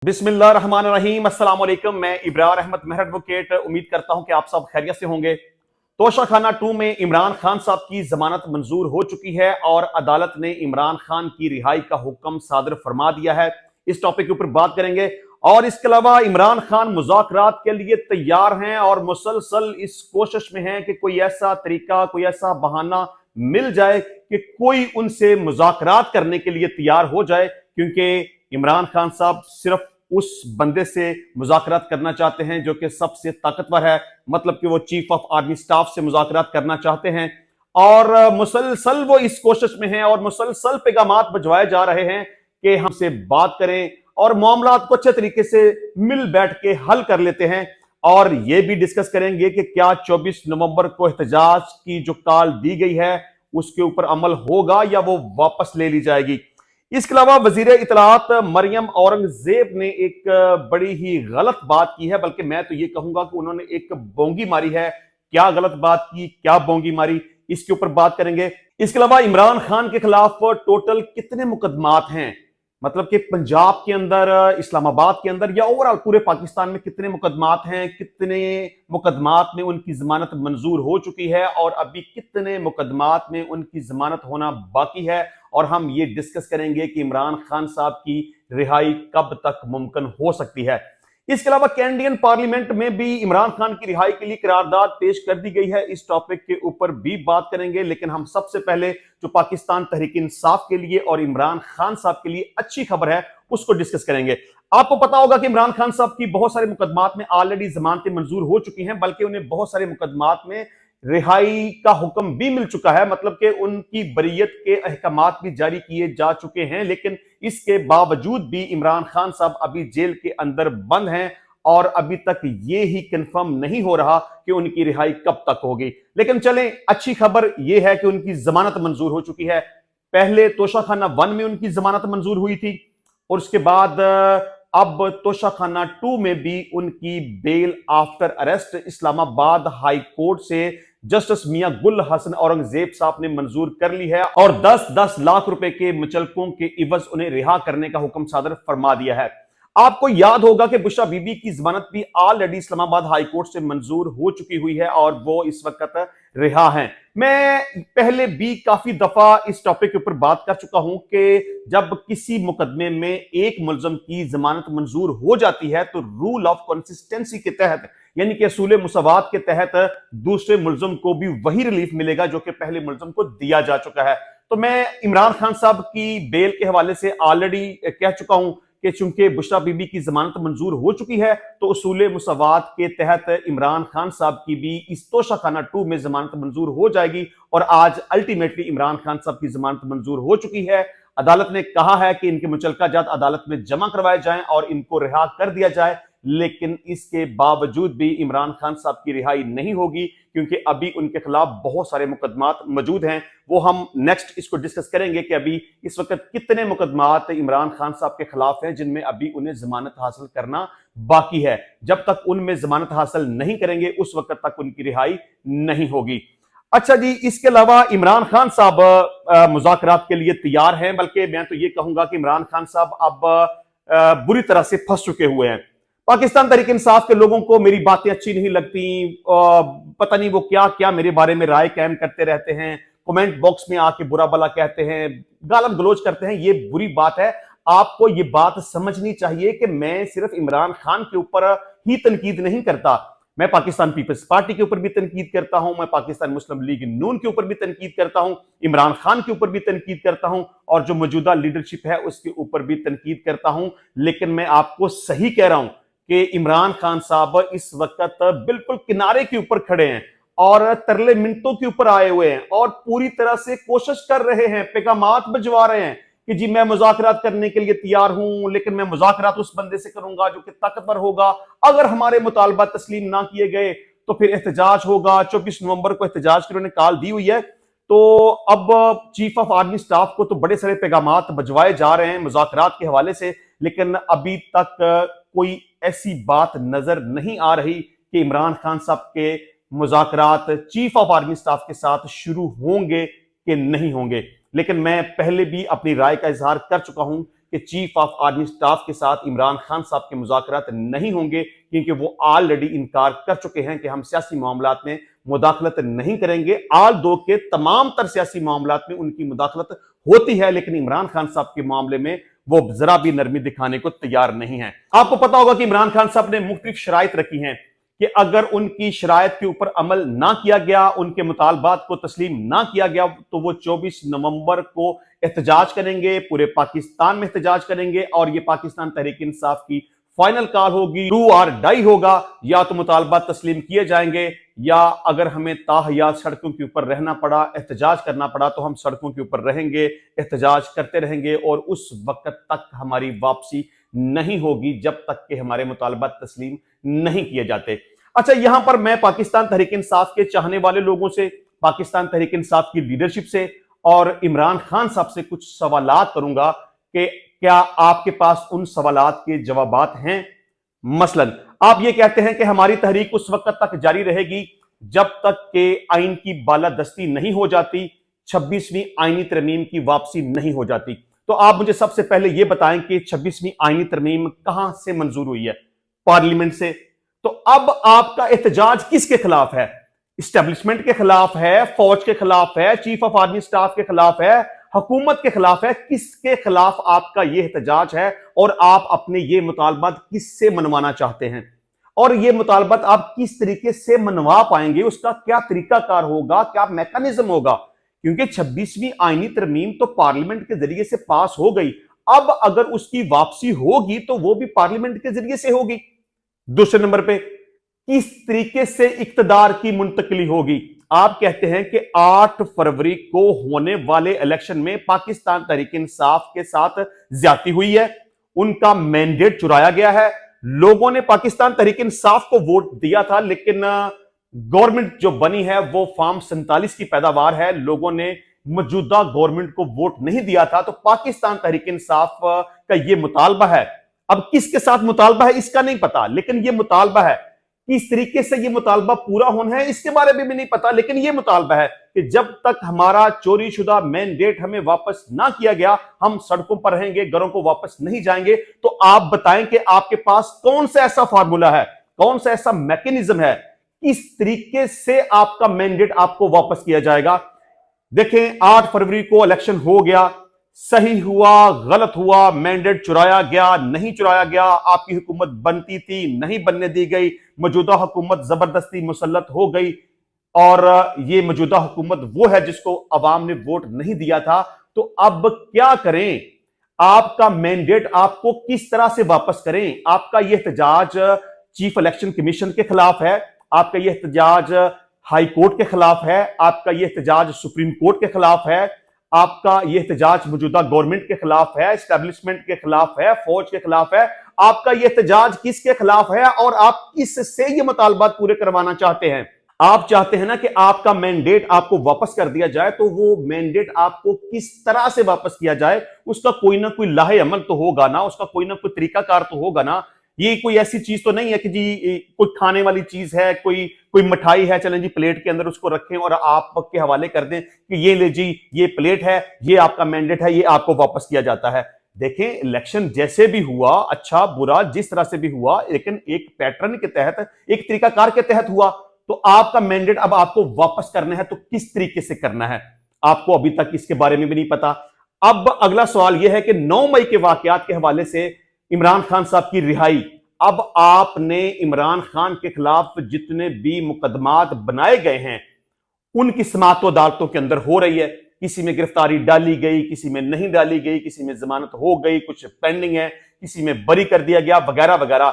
बिस्मिल्लाहिर्रहमानिर्रहीम, अस्सलाम वालेकुम। मैं इब्रार अहमद मेहर एडवोकेट उम्मीद करता हूं कि आप सब खैरियत से होंगे। तोशाखाना 2 में इमरान खान साहब की जमानत मंजूर हो चुकी है और अदालत ने इमरान खान की रिहाई का हुक्म सादर फरमा दिया है। इस टॉपिक के ऊपर बात करेंगे और इसके अलावा इमरान खान मुज़ाकरात के लिए तैयार हैं और मुसलसल इस कोशिश में हैं कि कोई ऐसा तरीका, कोई ऐसा बहाना मिल जाए कि कोई उनसे मुज़ाकरात करने के लिए तैयार हो जाए, क्योंकि इमरान खान साहब सिर्फ उस बंदे से मुज़ाकरात करना चाहते हैं जो कि सबसे ताकतवर है, मतलब कि वो चीफ ऑफ आर्मी स्टाफ से मुज़ाकरात करना चाहते हैं। और मुसलसल वो इस कोशिश में हैं और मुसलसल पैगामात भिजवाए जा रहे हैं कि हमसे बात करें और मामलात को अच्छे तरीके से मिल बैठ के हल कर लेते हैं। और ये भी डिस्कस करेंगे कि क्या 24 नवंबर को एहतजाज की जो कॉल दी गई है उसके ऊपर अमल होगा या वो वापस ले ली जाएगी। इसके अलावा वजीर इतलात मरियम औरंगजेब ने एक बड़ी ही गलत बात की है, बल्कि मैं तो ये कहूंगा कि उन्होंने एक बोंगी मारी है। क्या गलत बात की, क्या बोंगी मारी, इसके ऊपर बात करेंगे। इसके अलावा इमरान खान के खिलाफ टोटल कितने मुकदमात हैं, मतलब कि पंजाब के अंदर, इस्लामाबाद के अंदर या ओवरऑल पूरे पाकिस्तान में कितने मुकदमात हैं, कितने मुकदमात में उनकी जमानत मंजूर हो चुकी है और अभी कितने मुकदमात में उनकी जमानत होना बाकी है। और हम ये डिस्कस करेंगे कि इमरान खान साहब की रिहाई कब तक मुमकिन हो सकती है। इसके अलावा कैनेडियन पार्लियामेंट में भी इमरान खान की रिहाई के लिए करारदाद पेश कर दी गई है। इस टॉपिक के ऊपर भी बात करेंगे, लेकिन हम सबसे पहले जो पाकिस्तान तहरीक इंसाफ के लिए और इमरान खान साहब के लिए अच्छी खबर है उसको डिस्कस करेंगे। आपको पता होगा कि इमरान खान साहब की बहुत सारे मुकदमात में ऑलरेडी जमानतें मंजूर हो चुकी हैं, बल्कि उन्हें बहुत सारे मुकदमात में रिहाई का हुक्म भी मिल चुका है, मतलब कि उनकी बरीयत के अहकामात भी जारी किए जा चुके हैं। लेकिन इसके बावजूद भी इमरान खान साहब अभी जेल के अंदर बंद हैं और अभी तक ये ही कंफर्म नहीं हो रहा कि उनकी रिहाई कब तक होगी। लेकिन चलें, अच्छी खबर यह है कि उनकी जमानत मंजूर हो चुकी है। पहले तोशाखाना 1 में उनकी जमानत मंजूर हुई थी और उसके बाद अब तोशाखाना 2 में भी उनकी bail after arrest Islamabad high court से जस्टिस मियां गुल हसन औरंगजेब साहब ने मंजूर कर ली है और 10-10 लाख रुपए के मुचलकों के इवज उन्हें रिहा करने का हुक्म सादर फरमा दिया है। आपको याद होगा कि बुशरा बीबी की जमानत भी ऑलरेडी इस्लामाबाद हाई कोर्ट से मंजूर हो चुकी हुई है और वो इस वक्त रिहा हैं। मैं पहले भी काफी दफा इस टॉपिक के ऊपर बात कर चुका हूं कि जब किसी मुकदमे में एक मुलजम की जमानत मंजूर हो जाती है तो रूल ऑफ कंसिस्टेंसी के तहत, यानी कि असूल मुसावात के तहत, दूसरे मुलजम को भी वही रिलीफ मिलेगा जो कि पहले मुलजम को दिया जा चुका है। तो मैं इमरान खान साहब की बेल के हवाले से ऑलरेडी कह चुका हूं कि चूंकि बुशरा बीबी की जमानत मंजूर हो चुकी है तो उसूल मुसावात के तहत इमरान खान साहब की भी इस तोशाखाना 2 में जमानत मंजूर हो जाएगी। और आज अल्टीमेटली इमरान खान साहब की जमानत मंजूर हो चुकी है। अदालत ने कहा है कि इनके मुचलका जात अदालत में जमा करवाए जाएं और इनको रिहा कर दिया जाए, लेकिन इसके बावजूद भी इमरान खान साहब की रिहाई नहीं होगी क्योंकि अभी उनके खिलाफ बहुत सारे मुकदमात मौजूद हैं। वो हम नेक्स्ट इसको डिस्कस करेंगे कि अभी इस वक्त कितने मुकदमात इमरान खान साहब के खिलाफ हैं जिनमें अभी उन्हें जमानत हासिल करना बाकी है। जब तक उनमें जमानत हासिल नहीं करेंगे उस वक्त तक उनकी रिहाई नहीं होगी। अच्छा जी, इसके अलावा इमरान खान साहब मुज़ाकरात के लिए तैयार हैं, बल्कि मैं तो ये कहूंगा कि इमरान खान साहब अब बुरी तरह से फंस चुके हुए हैं। पाकिस्तान तहरीक इंसाफ के लोगों को मेरी बातें अच्छी नहीं लगती, पता नहीं वो क्या क्या मेरे बारे में राय कायम करते रहते हैं, कमेंट बॉक्स में आके बुरा भला कहते हैं, गालम गलोच करते हैं। ये बुरी बात है। आपको ये बात समझनी चाहिए कि मैं सिर्फ इमरान खान के ऊपर ही तनकीद नहीं करता, मैं पाकिस्तान पीपल्स पार्टी के ऊपर भी तनकीद करता हूं, मैं पाकिस्तान मुस्लिम लीग नून के ऊपर भी तनकीद करता हूं, इमरान खान के ऊपर भी तनकीद करता हूं और जो मौजूदा लीडरशिप है उसके ऊपर भी तनकीद करता हूं। लेकिन मैं आपको सही कह रहा हूं कि इमरान खान साहब इस वक्त बिल्कुल किनारे के ऊपर खड़े हैं और तरले मिनटों के ऊपर आए हुए हैं और पूरी तरह से कोशिश कर रहे हैं, पैगामात भिजवा रहे हैं कि जी मैं मुज़ाकरात करने के लिए तैयार हूं, लेकिन मैं मुज़ाकरात उस बंदे से करूंगा जो कि ताकतवर होगा। अगर हमारे मुतालबा तस्लीम ना किए गए तो फिर एहतजाज होगा। 24 नवंबर को एहतजाज की उन्होंने कॉल दी हुई है। तो अब चीफ ऑफ आर्मी स्टाफ को तो बड़े सारे पैगामात भिजवाए जा रहे हैं मुज़ाकरात के हवाले से, लेकिन अभी तक कोई ऐसी बात नजर नहीं आ रही कि इमरान खान साहब के मुज़ाकरात चीफ ऑफ आर्मी स्टाफ के साथ शुरू होंगे कि नहीं होंगे। लेकिन मैं पहले भी अपनी राय का इजहार कर चुका हूं कि चीफ ऑफ आर्मी स्टाफ के साथ इमरान खान साहब के मुज़ाकरात नहीं होंगे, क्योंकि वो ऑलरेडी इनकार कर चुके हैं कि हम सियासी मामलात में मुदाखलत नहीं करेंगे। आल दो के तमाम तर सियासी मामलात में उनकी मुदाखलत होती है, लेकिन इमरान खान साहब के मामले में वो जरा भी नरमी दिखाने को तैयार नहीं है। आपको पता होगा कि इमरान खान साहब ने मुख्तलिफ शराइत रखी हैं कि अगर उनकी शराइत के ऊपर अमल ना किया गया, उनके मुतालबात को तस्लीम ना किया गया, तो वो 24 नवंबर को एहतजाज करेंगे, पूरे पाकिस्तान में एहतजाज करेंगे और ये पाकिस्तान तहरीक इंसाफ की फाइनल कॉल होगी, डू और डाई होगा। या तो मुतालबात तस्लीम किए जाएंगे, या अगर हमें ताहयात सड़कों के ऊपर रहना पड़ा, एहतजाज करना पड़ा, तो हम सड़कों के ऊपर रहेंगे, एहतजाज करते रहेंगे और उस वक्त तक हमारी वापसी नहीं होगी जब तक कि हमारे मुतालबात तस्लीम नहीं किए जाते। अच्छा, यहां पर मैं पाकिस्तान तहरीक इंसाफ के चाहने वाले लोगों से, पाकिस्तान तहरीक इंसाफ की लीडरशिप से और इमरान खान साहब से कुछ सवालात करूंगा कि क्या आपके पास उन सवालात के जवाबात हैं। मसलन आप ये कहते हैं कि हमारी तहरीक उस वक्त तक जारी रहेगी जब तक के आइन की बालादस्ती नहीं हो जाती, 26वीं आईनी तरमीम की वापसी नहीं हो जाती। तो आप मुझे सबसे पहले यह बताएं कि 26वीं आईनी तरमीम कहां से मंजूर हुई है? पार्लियामेंट से। तो अब आपका एहतजाज किसके खिलाफ है? इस्टेब्लिशमेंट के खिलाफ है, फौज के खिलाफ है, चीफ ऑफ आर्मी स्टाफ के खिलाफ है, हुकूमत के खिलाफ है? किसके खिलाफ आपका यह एहतजाज है और आप अपने ये मुतालबात किससे मनवाना चाहते हैं? और ये मुतालबात आप किस तरीके से मनवा पाएंगे? उसका क्या तरीकाकार होगा, क्या मैकेनिज्म होगा? क्योंकि 26वीं आईनी तरमीम तो पार्लियामेंट के जरिए से पास हो गई, अब अगर उसकी वापसी होगी तो वो भी पार्लियामेंट के जरिए से होगी। दूसरे नंबर पे, किस तरीके से इक्तदार की मुंतकली होगी? आप कहते हैं कि 8 फरवरी को होने वाले इलेक्शन में पाकिस्तान तहरीक इंसाफ के साथ ज्यादती हुई है, उनका मैंडेट चुराया गया है। लोगों ने पाकिस्तान तहरीक इंसाफ को वोट दिया था, लेकिन गवर्नमेंट जो बनी है वो फॉर्म 47 की पैदावार है। लोगों ने मौजूदा गवर्नमेंट को वोट नहीं दिया था। तो पाकिस्तान तहरीक इंसाफ का यह मुतालबा है, अब किसके साथ मुतालबा है इसका नहीं पता, लेकिन यह मुतालबा है। किस तरीके से यह मुतालबा पूरा होना है इसके बारे में भी नहीं पता, लेकिन यह मुतालबा है कि जब तक हमारा चोरी शुदा मैंडेट हमें वापस ना किया गया, हम सड़कों पर रहेंगे, घरों को वापस नहीं जाएंगे। तो आप बताएं कि आपके पास कौन सा ऐसा फार्मूला है, कौन सा ऐसा मैकेनिज्म है, किस तरीके से आपका मैंडेट आपको वापस किया जाएगा? देखें, 8 फरवरी को इलेक्शन हो गया, सही हुआ, गलत हुआ, मैंडेट चुराया गया, नहीं चुराया गया, आपकी हुकूमत बनती थी, नहीं बनने दी गई, मौजूदा हुकूमत जबरदस्ती मुसल्लत हो गई और ये मौजूदा हुकूमत वो है जिसको अवाम ने वोट नहीं दिया था। तो अब क्या करें? आपका मैंडेट आपको किस तरह से वापस करें? आपका यह एहतजाज चीफ इलेक्शन कमीशन के खिलाफ है, आपका यह एहतजाज हाई कोर्ट के खिलाफ है, आपका यह एहतजाज सुप्रीम कोर्ट के खिलाफ है, आपका यह एहतजाज मौजूदा गवर्नमेंट के खिलाफ है, एस्टेब्लिशमेंट के खिलाफ है, फौज के खिलाफ है। आपका यह एहतजाज किसके खिलाफ है और आप किससे ये मुतालबात पूरे करवाना चाहते हैं? आप चाहते हैं ना कि आपका मैंडेट आपको वापस कर दिया जाए, तो वो मैंडेट आपको किस तरह से वापस किया जाए, उसका कोई ना कोई लाहे अमल तो होगा ना, उसका कोई ना कोई तरीकाकार तो होगा ना। ये कोई ऐसी चीज तो नहीं है कि जी कोई खाने वाली चीज है, कोई मिठाई है, चलें जी प्लेट के अंदर उसको रखें और आपके हवाले कर दें कि ये ले जी, ये प्लेट है, ये आपका मैंडेट है, ये आपको वापस किया जाता है। देखें, इलेक्शन जैसे भी हुआ, अच्छा बुरा जिस तरह से भी हुआ, लेकिन एक पैटर्न के तहत, एक तरीकाकार के तहत हुआ। तो आपका मैंडेट अब आपको वापस करना है, तो किस तरीके से करना है आपको अभी तक इसके बारे में भी नहीं पता। अब अगला सवाल यह है कि 9 मई के वाकयात के हवाले से इमरान खान साहब की रिहाई, अब आपने इमरान खान के खिलाफ जितने भी मुकदमात बनाए गए हैं उनकी समाअत अदालतों के अंदर हो रही है। किसी में गिरफ्तारी डाली गई, किसी में नहीं डाली गई, किसी में जमानत हो गई, कुछ पेंडिंग है, किसी में बरी कर दिया गया, वगैरह वगैरह।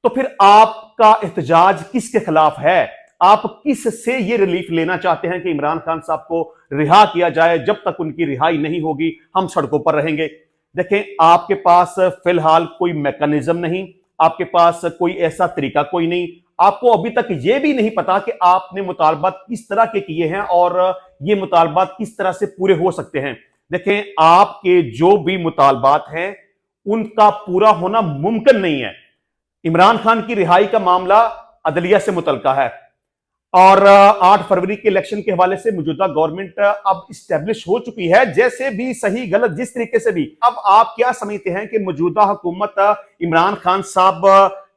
तो फिर आपका एहतजाज किसके खिलाफ है? आप किस से ये रिलीफ लेना चाहते हैं कि इमरान खान साहब को रिहा किया जाए? जब तक उनकी रिहाई नहीं होगी हम सड़कों पर रहेंगे। देखें, आपके पास फिलहाल कोई मैकेनिज्म नहीं, आपके पास कोई ऐसा तरीका कोई नहीं, आपको अभी तक यह भी नहीं पता कि आपने मुतालबात किस तरह के किए हैं और ये मुतालबात किस तरह से पूरे हो सकते हैं। देखें, आपके जो भी मुतालबात हैं उनका पूरा होना मुमकिन नहीं है। इमरान खान की रिहाई का मामला अदलिया से मुतल्का है, और 8 फरवरी के इलेक्शन के हवाले से मौजूदा गवर्नमेंट अब इस्टेब्लिश हो चुकी है, जैसे भी सही गलत जिस तरीके से भी। अब आप क्या समझते हैं कि मौजूदा हुकूमत इमरान खान साहब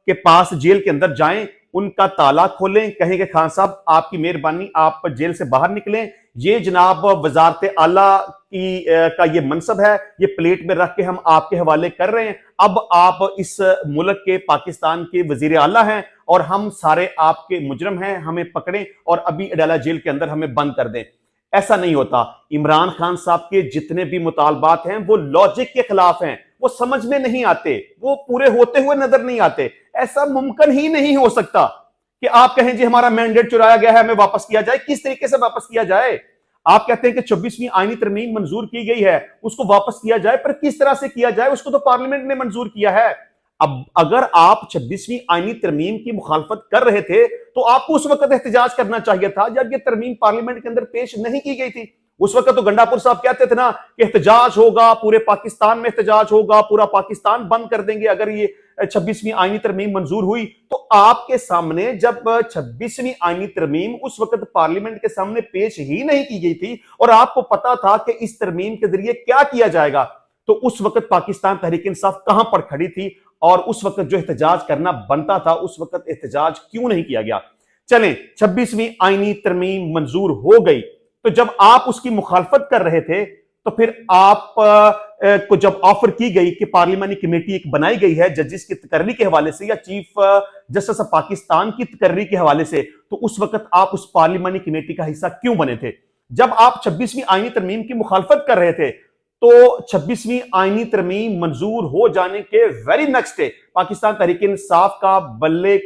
के पास जेल के अंदर जाएं, उनका ताला खोलें, कहें कि खान साहब आपकी मेहरबानी आप जेल से बाहर निकलें, ये जनाब वजारत आला की का ये मनसब है, ये प्लेट में रख के हम आपके हवाले कर रहे हैं, अब आप इस मुल्क के पाकिस्तान के वजीर आला हैं और हम सारे आपके मुजरम हैं, हमें पकड़ें और अभी अडाला जेल के अंदर हमें बंद कर दें। ऐसा नहीं होता। इमरान खान साहब के जितने भी मुतालबात हैं वो लॉजिक के खिलाफ हैं, वो समझ में नहीं आते, वो पूरे होते हुए नजर नहीं आते। ऐसा मुमकिन ही नहीं हो सकता कि आप कहें जी हमारा मैंडेट चुराया गया है, हमें वापस किया जाए। किस तरीके से वापस किया जाए? आप कहते हैं कि 26वीं आईनी तरमीम मंजूर की गई है, उसको वापस किया जाए, पर किस तरह से किया जाए? उसको तो पार्लियामेंट ने मंजूर किया है। अब अगर आप 26वीं आईनी तरमीम की मुखालफत कर रहे थे तो आपको उस वक्त एहतजाज करना चाहिए था जब ये तरमीम पार्लियामेंट के अंदर पेश नहीं की गई थी। उस वक्त तो गंडापुर साहब कहते थे ना कि एहतजाज होगा, पूरे पाकिस्तान में एहतजाज होगा, पूरा पाकिस्तान बंद कर देंगे अगर ये 26वीं आईनी तरमीम मंजूर हुई। तो आपके सामने जब 26वीं आईनी तरमीम उस वक्त पार्लियामेंट के सामने पेश ही नहीं की गई थी और आपको पता था कि इस तरमीम के जरिए क्या किया जाएगा, तो उस वक्त पाकिस्तान तहरीक इंसाफ कहां पर खड़ी थी और उस वक्त जो एहतजाज करना बनता था उस वक्त एहतजाज क्यों नहीं किया गया? चलें, 26वीं आईनी तरमीम मंजूर हो गई, तो जब आप उसकी मुखालफत कर रहे थे तो फिर आप को जब ऑफर की गई कि पार्लियामानी कमेटी एक बनाई गई है जजेस की तकर्री के हवाले से या चीफ जस्टिस ऑफ पाकिस्तान की तकर्री के हवाले से, तो उस वक्त आप उस पार्लियामानी कमेटी का हिस्सा क्यों बने थे? जब आप 26वीं आईनी तरमीम की मुखालफत कर रहे थे तो 26वीं आईनी तरमीम मंजूर हो जाने के very next day Pakistan Tehreek Insaf का बल्ले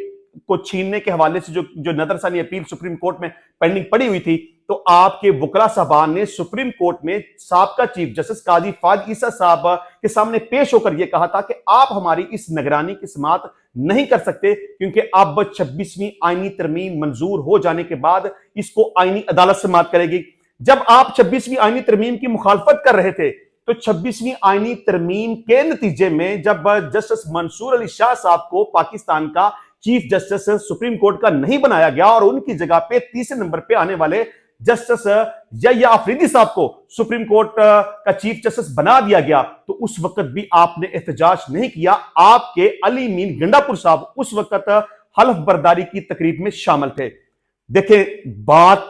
को छीनने के हवाले से जो नदरसानी अपील सुप्रीम कोर्ट में पेंडिंग पड़ी हुई थी, तो आपके वकला साहबान ने सुप्रीम कोर्ट में साबका चीफ जस्टिस काजी फाज ईसा साहब के सामने पेश होकर यह कहा था कि आप हमारी इस निगरानी की समाअत नहीं कर सकते क्योंकि अब 26वीं आईनी तरमीम मंजूर हो जाने के बाद इसको आईनी अदालत समाअत करेगी। जब आप 26वीं आईनी तरमीम की मुखालफत कर रहे थे तो 26वीं आईनी तरमीम के नतीजे में जब जस्टिस मंसूर अली शाह साहब को पाकिस्तान का चीफ जस्टिस सुप्रीम कोर्ट का नहीं बनाया गया और उनकी जगह पे तीसरे नंबर पे आने वाले जस्टिस यहिया अफरीदी साहब को सुप्रीम कोर्ट का चीफ जस्टिस बना दिया गया, तो उस वक्त भी आपने एहतजाज नहीं किया। आपके अली मीन गंडापुर साहब उस वक्त हल्फ बर्दारी की तकरीब में शामिल थे। देखें, बात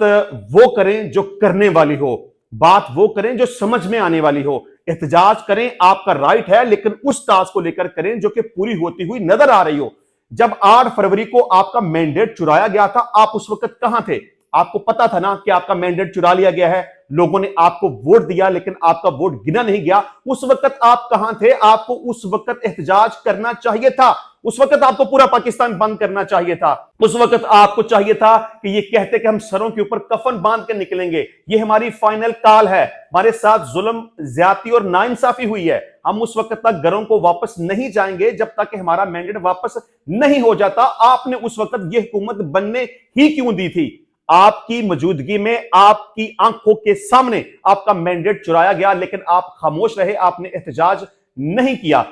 वो करें जो करने वाली हो, बात वो करें जो समझ में आने वाली हो। एहतजाज करें, आपका राइट है, लेकिन उस टास्क को लेकर करें जो कि पूरी होती हुई नजर आ रही हो। जब 8 फरवरी को आपका मैंडेट चुराया गया था, आप उस वक्त कहां थे? आपको पता था ना कि आपका मैंडेट चुरा लिया गया है, लोगों ने आपको वोट दिया लेकिन आपका वोट गिना नहीं गया। उस वक्त आप कहां थे? आपको उस वक्त एहतजाज करना चाहिए था। उस वक्त आपको पूरा पाकिस्तान बंद करना चाहिए था। उस वक्त आपको चाहिए था कि ये कहते कि हम सरों के ऊपर कफन बांध के निकलेंगे, ये हमारी फाइनल कॉल है, हमारे साथ जुल्म, ज्यादती और नाइंसाफी हुई है, हम उस वक्त तक घरों को वापस नहीं जाएंगे जब तक कि हमारा मैंडेट वापस नहीं हो जाता। आपने उस वक्त ये हुकूमत बनने ही क्यों दी थी? आपकी मौजूदगी में आपकी आंखों के सामने आपका मैंडेट चुराया गया, लेकिन आप खामोश रहे, आपने एहतजाज नहीं किया।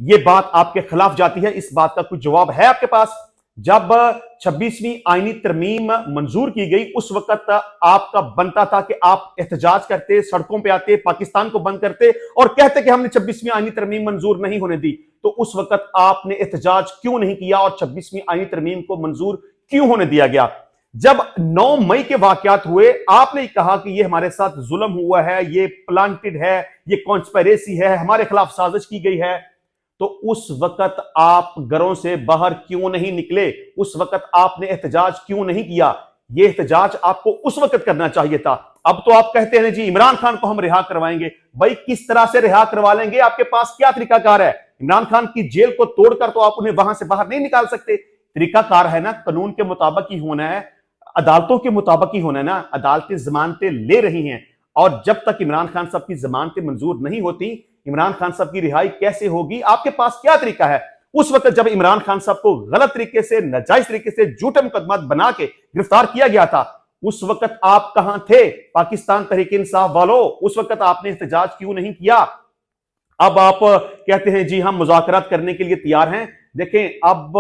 यह बात आपके खिलाफ जाती है। इस बात का कुछ जवाब है आपके पास? जब 26वीं आईनी तरमीम मंजूर की गई उस वक्त आपका बनता था कि आप एहतजाज करते, सड़कों पे आते, पाकिस्तान को बंद करते और कहते कि हमने 26वीं आईनी तरमीम मंजूर नहीं होने दी। तो उस वक्त आपने एहतजाज क्यों नहीं किया और 26वीं आईनी तरमीम को मंजूर क्यों होने दिया गया? जब 9 मई के वाकयात हुए, आपने कहा कि ये हमारे साथ जुल्म हुआ है, ये प्लांटेड है, ये कॉन्स्पिरेसी है, हमारे खिलाफ साजिश की गई है। तो उस वक्त आप घरों से बाहर क्यों नहीं निकले? उस वक्त आपने एहतजाज क्यों नहीं किया? यह एहतजाज आपको उस वक्त करना चाहिए था। अब तो आप कहते हैं जी इमरान खान को हम रिहा करवाएंगे। भाई, किस तरह से रिहा करवा लेंगे? आपके पास क्या तरीकाकार है? इमरान खान की जेल को तोड़कर तो आप उन्हें वहां से बाहर नहीं निकाल सकते। तरीकाकार है ना, कानून के मुताबिक ही होना है, अदालतों के मुताबिक ही होना है ना। अदालतें जमानतें ले रही हैं और जब तक इमरान खान साहब की जमानतें मंजूर नहीं होती, इमरान खान साहब की रिहाई कैसे होगी? आपके पास क्या तरीका है? उस वक्त जब इमरान खान साहब को गलत तरीके से, नाजायज तरीके से झूठे मुकदमा बना के गिरफ्तार किया गया था, उस वक्त आप कहां थे? पाकिस्तान तहरीक इंसाफ वालों, उस वक्त आपने एहतजाज क्यों नहीं किया? अब आप कहते हैं जी हम मुज़ाकरात करने के लिए तैयार हैं, देखें, अब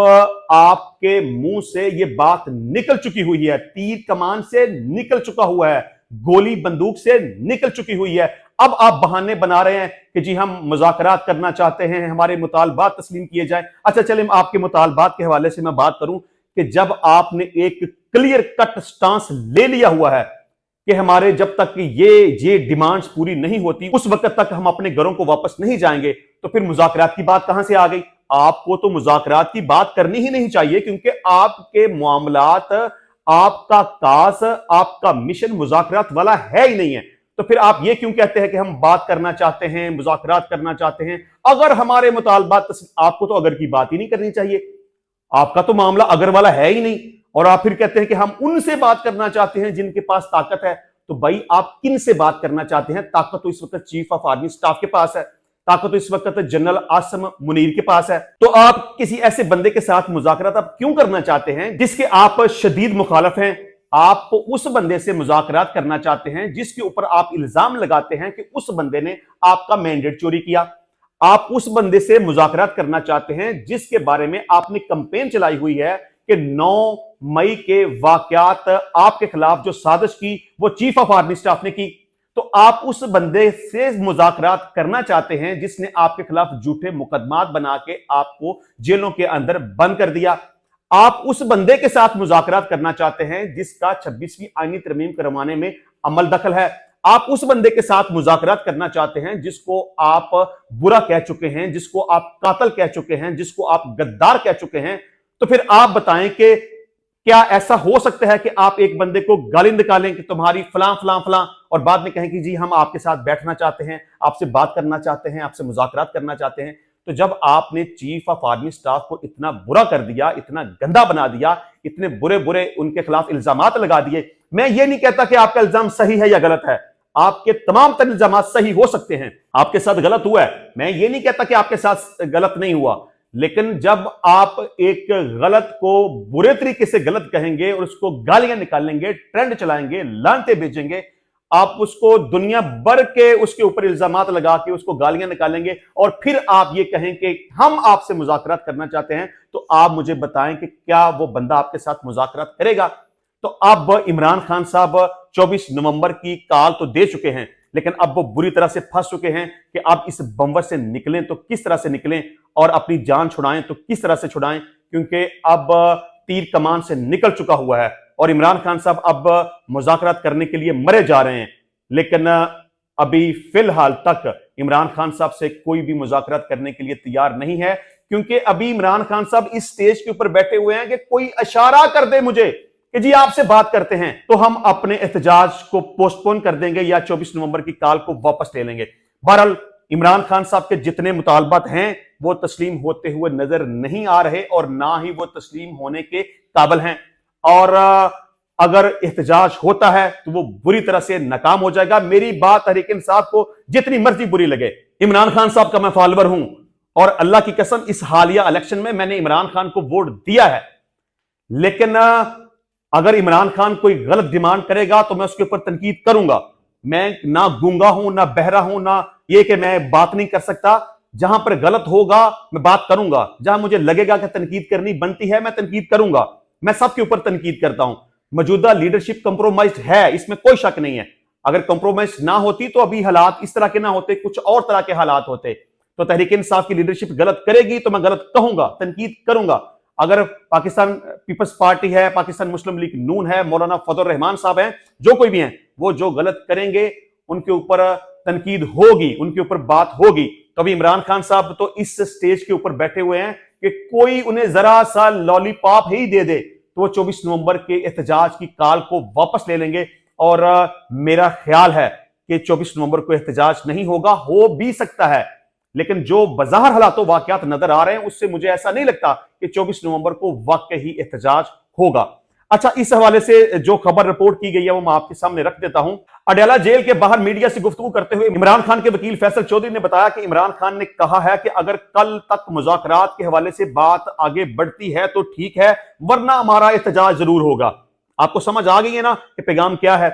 आपके मुंह से ये बात निकल चुकी हुई है, तीर कमान से निकल चुका हुआ है, गोली बंदूक से निकल चुकी हुई है। अब आप बहाने बना रहे हैं कि जी हम मुज़ाकरात करना चाहते हैं, हमारे मुतालबात तस्लीम किए जाएं। अच्छा चलें, आपके मुतालबात के हवाले से मैं बात करूं कि जब आपने एक क्लियर कट स्टांस ले लिया हुआ है कि हमारे जब तक ये डिमांड्स पूरी नहीं होती उस वक्त तक हम अपने घरों को वापस नहीं जाएंगे, तो फिर मुज़ाकरात की बात कहां से आ गई? आपको तो मुज़ाकरात की बात करनी ही नहीं चाहिए, क्योंकि आपके मामलात, आपका काज, आपका मिशन मुज़ाकरात वाला है ही नहीं है। तो फिर आप ये क्यों कहते हैं कि हम बात करना चाहते हैं, मुज़ाकरात करना चाहते हैं? अगर हमारे मुतालबात, आपको तो अगर की बात ही नहीं करनी चाहिए, आपका तो मामला अगर वाला है ही नहीं, और आप फिर कहते हैं कि हम उनसे बात करना चाहते हैं जिनके पास ताकत है। तो भाई आप किन से बात करना चाहते हैं? ताकत तो इस वक्त चीफ ऑफ आर्मी स्टाफ के पास है, ताकत तो इस वक्त जनरल आसिम मुनीर के पास है। तो आप किसी ऐसे बंदे के साथ मुज़ाकरात आप क्यों करना चाहते हैं जिसके आप शदीद मुखालफ हैं? आप उस बंदे से मुज़ाकरात करना चाहते हैं जिसके ऊपर आप इल्जाम लगाते हैं कि उस बंदे ने आपका मैंडेट चोरी किया। आप उस बंदे से मुज़ाकरात करना चाहते हैं जिसके बारे में आपने कंपेन चलाई हुई है कि 9 मई के वाकयात आपके खिलाफ जो साजिश की वो चीफ ऑफ आर्मी स्टाफ ने की। तो आप उस बंदे से मुज़ाकरात करना चाहते हैं जिसने आपके खिलाफ झूठे मुकदमात बना के आपको जेलों के अंदर बंद कर दिया। आप उस बंदे के साथ मुज़ाकरात करना चाहते हैं जिसका 26वीं आईनी तरमीम करवाने में अमल दखल है। आप उस बंदे के साथ मुज़ाकरात करना चाहते हैं जिसको आप बुरा कह चुके हैं, जिसको आप कातिल कह चुके हैं, जिसको आप गद्दार कह चुके हैं। तो फिर आप बताएं कि क्या ऐसा हो सकता है कि आप एक बंदे को गाली निकालें कि तुम्हारी फलां फलां फलां, और बाद में कहें कि जी हम आपके साथ बैठना चाहते हैं, आपसे बात करना चाहते हैं, आपसे मुज़ाकरात करना चाहते हैं? तो जब आपने चीफ ऑफ आर्मी स्टाफ को इतना बुरा कर दिया, इतना गंदा बना दिया, इतने बुरे बुरे उनके खिलाफ इल्जामात लगा दिए, मैं ये नहीं कहता कि आपका इल्जाम सही है या गलत है, आपके तमाम तर इल्जामात सही हो सकते हैं, आपके साथ गलत हुआ है, मैं ये नहीं कहता कि आपके साथ गलत नहीं हुआ। लेकिन जब आप एक गलत को बुरे तरीके से गलत कहेंगे और उसको गालियां निकालेंगे, ट्रेंड चलाएंगे, लानते भेजेंगे, आप उसको दुनिया भर के उसके ऊपर इल्जामात लगा के उसको गालियां निकालेंगे और फिर आप ये कहें कि हम आपसे मुज़ाकरात करना चाहते हैं, तो आप मुझे बताएं कि क्या वो बंदा आपके साथ मुज़ाकरात करेगा? तो अब इमरान खान साहब 24 नवंबर की कॉल तो दे चुके हैं, लेकिन अब वो बुरी तरह से फंस चुके हैं कि अब इस बंवर से निकलें तो किस तरह से निकलें और अपनी जान छुड़ाएं तो किस तरह से छुड़ाएं, क्योंकि अब तीर कमान से निकल चुका हुआ है और इमरान खान साहब अब मुज़ाकरात करने के लिए मरे जा रहे हैं। लेकिन अभी फिलहाल तक इमरान खान साहब से कोई भी मुज़ाकरात करने के लिए तैयार नहीं है, क्योंकि अभी इमरान खान साहब इस स्टेज के ऊपर बैठे हुए हैं कि कोई इशारा कर दे मुझे कि जी आपसे बात करते हैं तो हम अपने एहतजाज को पोस्टपोन कर देंगे या 24 नवंबर की कॉल को वापस ले लेंगे। बहरहाल इमरान खान साहब के जितने मुतालबात हैं वो तस्लीम होते हुए नजर नहीं आ रहे और ना ही वो तस्लीम होने के काबिल हैं, और अगर एहतजाज होता है तो वो बुरी तरह से नाकाम हो जाएगा। मेरी बात तहरीक इंसाफ को जितनी मर्जी बुरी लगे, इमरान खान साहब का मैं फॉलोअर हूं और अल्लाह की कसम इस हालिया इलेक्शन में मैंने इमरान खान को वोट दिया है, लेकिन अगर इमरान खान कोई गलत डिमांड करेगा तो मैं उसके ऊपर तनकीद करूंगा। मैं ना गूंगा हूं, ना बहरा हूं, ना ये कि मैं बात नहीं कर सकता। जहां पर गलत होगा मैं बात करूंगा, जहां मुझे लगेगा कि तनकीद करनी बनती है मैं तनकीद करूंगा। मैं सबके ऊपर तनकीद करता हूं। मौजूदा लीडरशिप कंप्रोमाइज है, इसमें कोई शक नहीं है। अगर कंप्रोमाइज ना होती तो अभी हालात इस तरह के ना होते, कुछ और तरह के हालात होते। तो तहरीक इंसाफ की लीडरशिप गलत करेगी तो मैं गलत कहूंगा, तनकीद करूंगा। अगर पाकिस्तान पीपल्स पार्टी है, पाकिस्तान मुस्लिम लीग नून है, मौलाना फजल रहमान साहब हैं, जो कोई भी हैं, वो जो गलत करेंगे उनके ऊपर तनकीद होगी, उनके ऊपर बात होगी। तो अभी इमरान खान साहब तो इस स्टेज के ऊपर बैठे हुए हैं कि कोई उन्हें जरा सा लॉलीपॉप ही दे दे तो वो 24 नवंबर के एहतजाज की कॉल को वापस ले लेंगे। और मेरा ख्याल है कि 24 नवंबर को एहतजाज नहीं होगा, हो भी सकता है, लेकिन जो बाजार हालातों वाकयात नजर आ रहे हैं उससे मुझे ऐसा नहीं लगता कि 24 नवंबर को वाकई ही एहतजाज होगा। अच्छा, इस हवाले से जो खबर रिपोर्ट की गई है वो मैं आपके सामने रख देता हूं। अडयाला जेल के बाहर मीडिया से गुफ्तगू करते हुए इमरान खान के वकील फैसल चौधरी ने बताया कि इमरान खान ने कहा है कि अगर कल तक मुज़ाकरात के हवाले से बात आगे बढ़ती है तो ठीक है, वरना हमारा एहतजाज जरूर होगा। आपको समझ आ गई है ना कि पैगाम क्या है?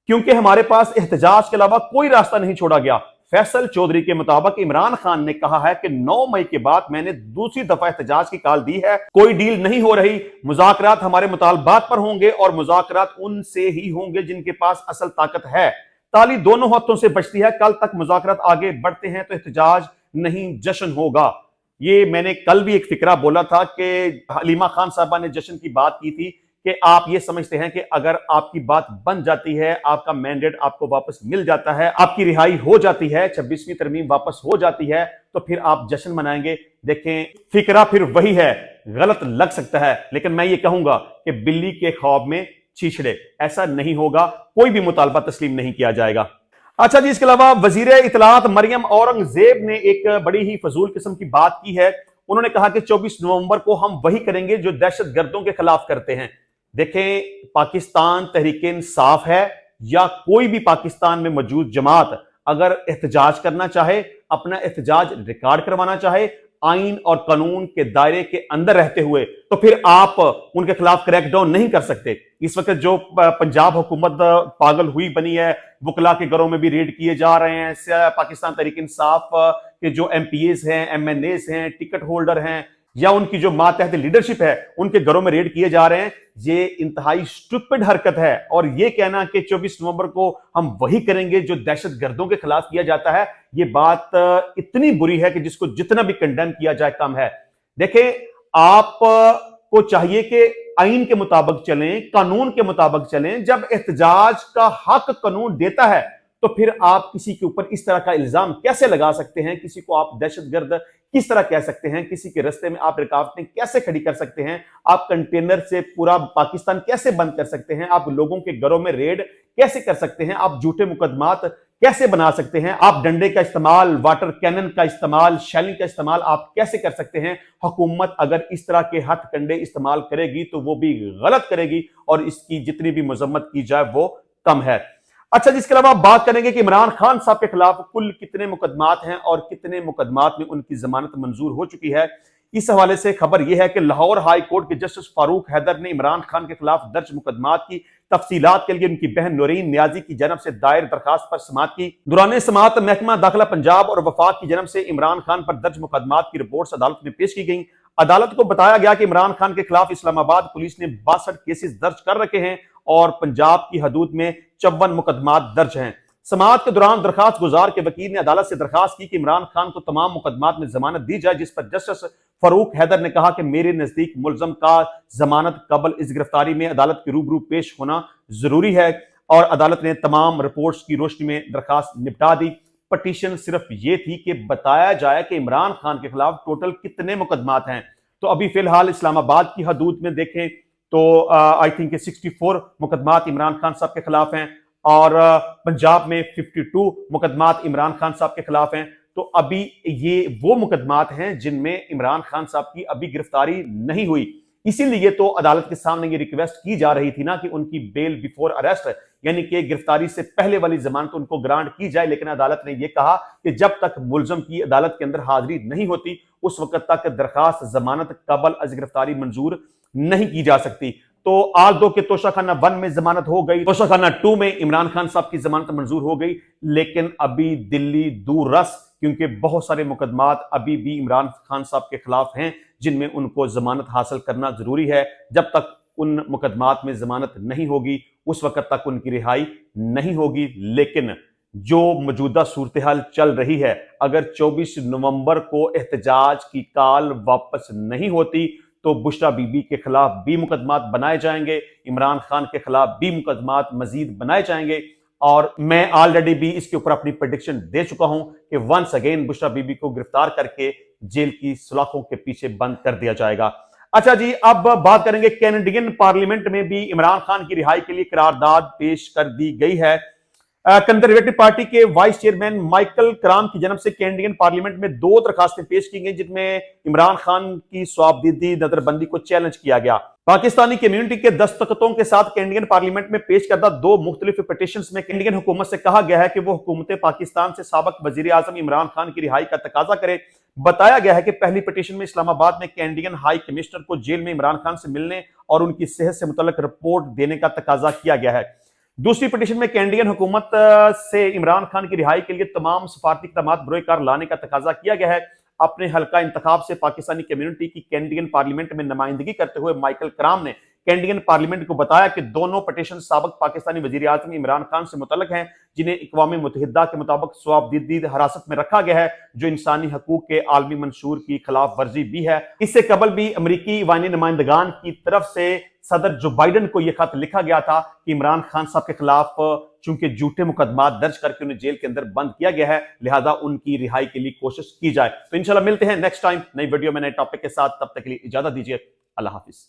क्योंकि हमारे पास एहतजाज के अलावा कोई रास्ता नहीं छोड़ा गया। फैसल चौधरी के मुताबिक इमरान खान ने कहा है कि 9 मई के बाद मैंने दूसरी दफा एहतजाज की कॉल दी है। कोई डील नहीं हो रही, मुज़ाकरात हमारे मुतालबात पर होंगे और मुज़ाकरात उनसे ही होंगे जिनके पास असल ताकत है। ताली दोनों हाथों से बचती है। कल तक मुज़ाकरात आगे बढ़ते हैं तो एहतजाज नहीं, जश्न होगा। ये मैंने कल भी एक फिक्रा बोला था कि हलीमा खान साहबा ने जश्न की बात की थी कि आप ये समझते हैं कि अगर आपकी बात बन जाती है, आपका मैंडेट आपको वापस मिल जाता है, आपकी रिहाई हो जाती है, 26वीं तरमीम वापस हो जाती है, तो फिर आप जश्न मनाएंगे। देखें, फिक्रा फिर वही है, गलत लग सकता है, लेकिन मैं ये कहूंगा कि बिल्ली के ख्वाब में छीछड़े, ऐसा नहीं होगा। कोई भी मुतालबा तस्लीम नहीं किया जाएगा। अच्छा जी, इसके अलावा वजीर इतलात मरियम औरंगजेब ने एक बड़ी ही फजूल किस्म की बात की है। उन्होंने कहा कि 24 नवंबर को हम वही करेंगे जो दहशत गर्दों के खिलाफ करते हैं। देखें, पाकिस्तान तहरीक इंसाफ है या कोई भी पाकिस्तान में मौजूद जमात अगर एहतजाज करना चाहे, अपना एहतजाज रिकॉर्ड करवाना चाहे आइन और कानून के दायरे के अंदर रहते हुए, तो फिर आप उनके खिलाफ क्रैकडाउन नहीं कर सकते। इस वक्त जो पंजाब हुकूमत पागल हुई बनी है, वकला के घरों में भी रेड किए जा रहे हैं। पाकिस्तान तहरीक इंसाफ के जो एमपीएस हैं, एमएनएस हैं, टिकट होल्डर हैं या उनकी जो मातहत लीडरशिप है, उनके घरों में रेड किए जा रहे हैं। ये इंतहाई स्टूपिड हरकत है। और ये कहना कि 24 नवंबर को हम वही करेंगे जो दहशत गर्दों के खिलाफ किया जाता है, ये बात इतनी बुरी है कि जिसको जितना भी कंडेम किया जाए कम है। देखें, आप को चाहिए कि आइन के मुताबिक चलें, कानून के मुताबिक चलें। जब एहतजाज का हक कानून देता है तो फिर आप किसी के ऊपर इस तरह का इल्जाम कैसे लगा सकते हैं? किसी को आप दहशतगर्द किस तरह कह सकते हैं? किसी के रास्ते में आप रुकावटें कैसे खड़ी कर सकते हैं? आप कंटेनर से पूरा पाकिस्तान कैसे बंद कर सकते हैं? आप लोगों के घरों में रेड कैसे कर सकते हैं? आप झूठे मुकदमात कैसे बना सकते हैं? आप डंडे का इस्तेमाल, वाटर कैनन का इस्तेमाल, शेलिंग का इस्तेमाल आप कैसे कर सकते हैं? हुकूमत अगर इस तरह के हथकंडे इस्तेमाल करेगी तो वो भी गलत करेगी और इसकी जितनी भी मजम्मत की जाए वो कम है। अच्छा, जिसके अलावा बात करेंगे कि इमरान खान साहब के खिलाफ कुल कितने मुकदमात हैं और कितने मुकदमात में उनकी जमानत मंजूर हो चुकी है। इस हवाले से खबर यह है कि लाहौर हाई कोर्ट के जस्टिस फारूक हैदर ने इमरान खान के खिलाफ दर्ज मुकदमात की तफसीलात के लिए उनकी बहन नूरीन नियाजी की जनब से दायर दरखास्त पर समाअत की। दौरान समाअत महकमा दाखिला पंजाब और वफाक की जनब से इमरान खान पर दर्ज मुकदमात की रिपोर्ट अदालत में पेश की गई। अदालत को बताया गया कि इमरान खान के खिलाफ इस्लामाबाद पुलिस ने 62 केसेस दर्ज कर रखे हैं और पंजाब की हदूद में 54 मुकदमात दर्ज हैं। समाअत के दौरान दरखास्त गुजार के वकील ने अदालत से दरखास्त की कि इमरान खान को तमाम मुकदमात में जमानत दी जाए, जिस पर जस्टिस फारूक हैदर ने कहा कि मेरे नजदीक मुलजम का जमानत कबल इस गिरफ्तारी में अदालत के रूबरू पेश होना जरूरी है और अदालत ने तमाम रिपोर्ट्स की रोशनी में दरखास्त निपटा दी। पटिशन सिर्फ ये थी कि बताया जाए कि इमरान खान के खिलाफ टोटल कितने मुकदमात हैं। तो अभी फिलहाल इस्लामाबाद की हदूद में देखें तो आई थिंक 64 मुकदमात इमरान खान साहब के खिलाफ हैं और पंजाब में 52 मुकदमात इमरान खान साहब के खिलाफ हैं। तो अभी ये वो मुकदमात हैं जिनमें इमरान खान साहब की अभी गिरफ्तारी नहीं हुई। इसीलिए तो अदालत के सामने ये रिक्वेस्ट की जा रही थी ना कि उनकी बेल बिफोर अरेस्ट, यानी कि गिरफ्तारी से पहले वाली जमानत उनको ग्रांट की जाए। लेकिन अदालत ने यह कहा कि जब तक मुलजम की अदालत के अंदर हाजिरी नहीं होती उस वक्त तक दरखास्त जमानत कबल अज गिरफ्तारी मंजूर नहीं की जा सकती। तो आल दो के तोशाखाना 1 में जमानत हो गई, तोशाखाना 2 में इमरान खान साहब की जमानत मंजूर हो गई, लेकिन अभी दिल्ली दूर रस, क्योंकि बहुत सारे मुकदमात अभी भी इमरान खान साहब के खिलाफ हैं जिनमें उनको जमानत हासिल करना जरूरी है। जब तक उन मुकदमात में जमानत नहीं होगी उस वक्त तक उनकी रिहाई नहीं होगी। लेकिन जो मौजूदा सूरत हाल चल रही है, अगर 24 नवंबर को एहतजाज की कॉल वापस नहीं होती तो बुशरा बीबी के खिलाफ भी मुकदमात बनाए जाएंगे, इमरान खान के खिलाफ भी मुकदमात मजीद बनाए जाएंगे। और मैं ऑलरेडी भी इसके ऊपर अपनी प्रेडिक्शन दे चुका हूं कि वंस अगेन बुशरा बीबी को गिरफ्तार करके जेल की सलाखों के पीछे बंद कर दिया जाएगा। अच्छा जी, अब बात करेंगे कैनेडियन पार्लियामेंट में भी इमरान खान की रिहाई के लिए करारदाद पेश कर दी गई है। कंजर्वेटिव पार्टी के वाइस चेयरमैन माइकल कराम की जनब से कैनेडियन पार्लियामेंट में 2 दरखास्तें पेश की गई जिनमें इमरान खान की स्वाबदीदी नजरबंदी को चैलेंज किया गया। पाकिस्तानी कम्युनिटी के दस्तखतों के साथ कैनेडियन पार्लियामेंट में पेश करदा 2 मुख्तलिफ पिटीशंस में कैनेडियन हुकूमत से कहा गया है कि वो हुकूमत पाकिस्तान से साबिक वजीर आजम इमरान खान की रिहाई का तकाजा करे। बताया गया है कि पहली पिटीशन में इस्लामाबाद में कैनेडियन हाई कमिश्नर को जेल में इमरान खान से मिलने और उनकी सेहत से मुतल्लिक रिपोर्ट देने का तकाजा किया गया है। दूसरी पिटीशन में कैनेडियन हुकूमत से इमरान खान की रिहाई के लिए तमाम सफारती इक़दामात बरोए कार लाने का तकाजा किया गया है। अपने हल्का इंतखाब से पाकिस्तानी कम्युनिटी की कैनेडियन पार्लियामेंट में नुमाइंदगी करते हुए माइकल कराम ने कैनेडियन पार्लियामेंट को बताया कि दोनों पटिशन साबिक पाकिस्तानी वजीर आजम इमरान खान से मुतल्लक हैं, जिन्हें अक़वाम मुत्तहिदा के मुताबिक स्वाबदीद हिरासत में रखा गया है, जो इंसानी हकूक के आलमी मंशूर की खिलाफ वर्जी भी है। इससे कबल भी अमरीकी ईवानी नुमाइंदगान की तरफ से सदर जो बाइडन को यह खत लिखा गया था कि इमरान खान साहब के खिलाफ चूंकि झूठे मुकदमा दर्ज करके उन्हें जेल के अंदर बंद किया गया है, लिहाजा उनकी रिहाई के लिए कोशिश की जाए। तो इंशाल्लाह मिलते हैं नेक्स्ट टाइम नई वीडियो में नए टॉपिक के साथ। तब तक के लिए इजाजत दीजिए। अल्लाह हाफिज।